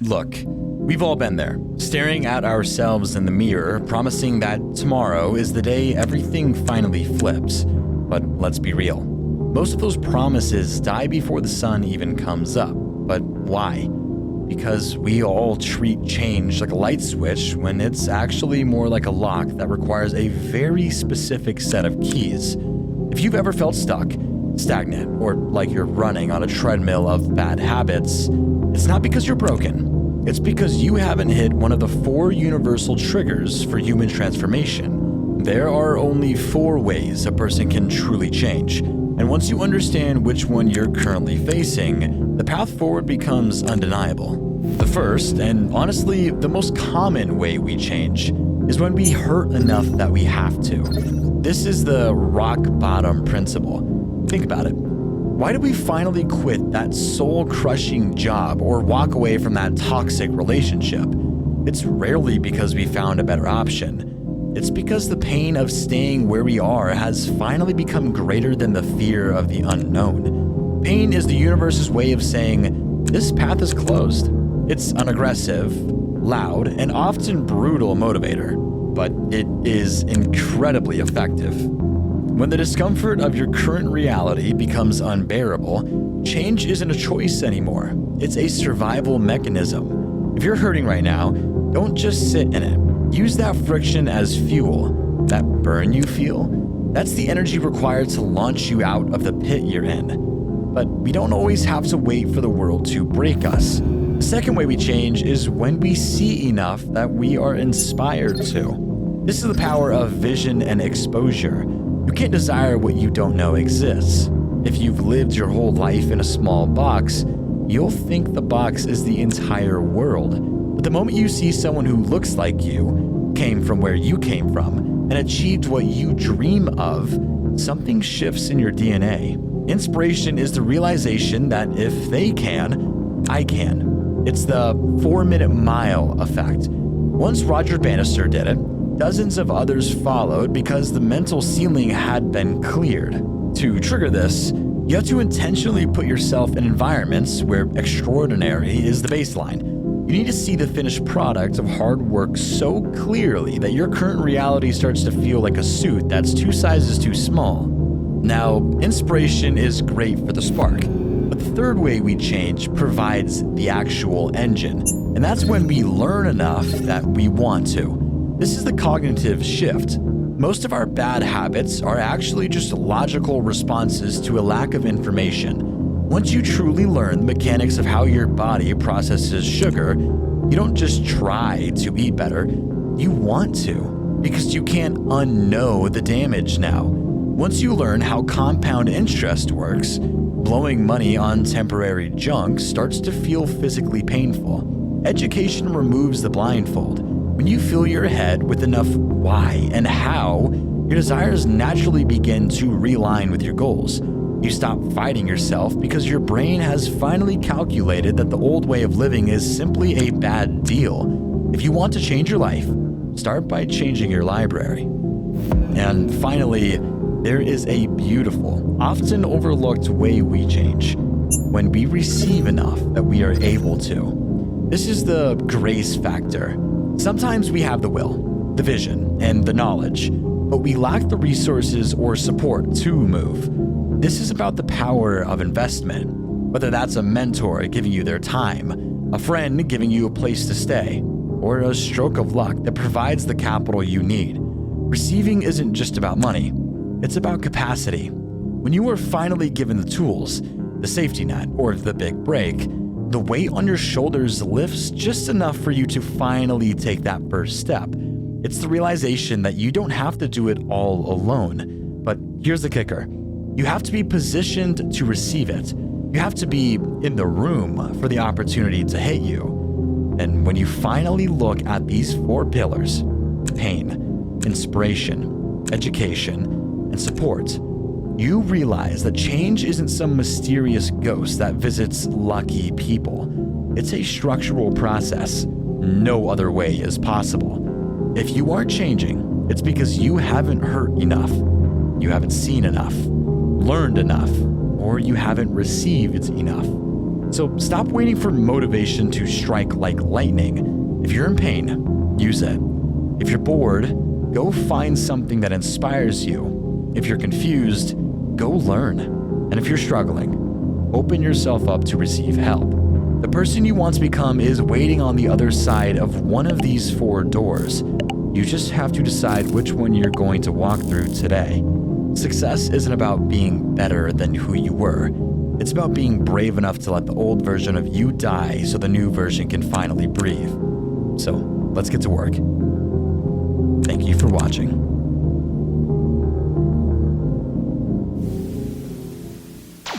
Look, we've all been there, staring at ourselves in the mirror, promising that tomorrow is the day everything finally flips. But let's be real. Most of those promises die before the sun even comes up. But why? Because we all treat change like a light switch when it's actually more like a lock that requires a very specific set of keys. If you've ever felt stuck, stagnant, or like you're running on a treadmill of bad habits, it's not because you're broken. It's because you haven't hit one of the 4 universal triggers for human transformation. There are only 4 ways a person can truly change, and once you understand which one you're currently facing, the path forward becomes undeniable. The first, and honestly the most common way we change, is when we hurt enough that we have to. This is the rock bottom principle. Think about it. Why do we finally quit that soul-crushing job or walk away from that toxic relationship? It's rarely because we found a better option. It's because the pain of staying where we are has finally become greater than the fear of the unknown. Pain is the universe's way of saying, this path is closed. It's an aggressive, loud, and often brutal motivator, but it is incredibly effective. When the discomfort of your current reality becomes unbearable, change isn't a choice anymore. It's a survival mechanism. If you're hurting right now, don't just sit in it. Use that friction as fuel. That burn you feel, that's the energy required to launch you out of the pit you're in. But we don't always have to wait for the world to break us. The second way we change is when we see enough that we are inspired to. This is the power of vision and exposure. You can't desire what you don't know exists. If you've lived your whole life in a small box, you'll think the box is the entire world. But the moment you see someone who looks like you, came from where you came from, and achieved what you dream of, something shifts in your DNA. Inspiration is the realization that if they can, I can. It's the 4-minute mile effect. Once Roger Bannister did it, dozens of others followed because the mental ceiling had been cleared. To trigger this, you have to intentionally put yourself in environments where extraordinary is the baseline. You need to see the finished product of hard work so clearly that your current reality starts to feel like a suit that's 2 sizes too small. Now, inspiration is great for the spark, but the third way we change provides the actual engine, and that's when we learn enough that we want to. This is the cognitive shift. Most of our bad habits are actually just logical responses to a lack of information. Once you truly learn the mechanics of how your body processes sugar, you don't just try to eat better, you want to, because you can't unknow the damage now. Once you learn how compound interest works, blowing money on temporary junk starts to feel physically painful. Education removes the blindfold. When you fill your head with enough why and how, your desires naturally begin to realign with your goals. You stop fighting yourself because your brain has finally calculated that the old way of living is simply a bad deal. If you want to change your life, start by changing your library. And finally, there is a beautiful, often overlooked way we change. When we receive enough that we are able to. This is the grace factor. Sometimes we have the will, the vision, and the knowledge, but we lack the resources or support to move. This is about the power of investment, whether that's a mentor giving you their time, a friend giving you a place to stay, or a stroke of luck that provides the capital you need. Receiving isn't just about money, it's about capacity. When you are finally given the tools, the safety net, or the big break, the weight on your shoulders lifts just enough for you to finally take that first step. It's the realization that you don't have to do it all alone. But here's the kicker. You have to be positioned to receive it. You have to be in the room for the opportunity to hit you. And when you finally look at these 4 pillars, pain, inspiration, education, and support, you realize that change isn't some mysterious ghost that visits lucky people. It's a structural process. No other way is possible. If you aren't changing, it's because you haven't hurt enough, you haven't seen enough, learned enough, or you haven't received enough. So stop waiting for motivation to strike like lightning. If you're in pain, use it. If you're bored, go find something that inspires you. If you're confused, go learn. And if you're struggling, open yourself up to receive help. The person you want to become is waiting on the other side of one of these 4 doors. You just have to decide which one you're going to walk through today. Success isn't about being better than who you were. It's about being brave enough to let the old version of you die so the new version can finally breathe. So let's get to work. Thank you for watching.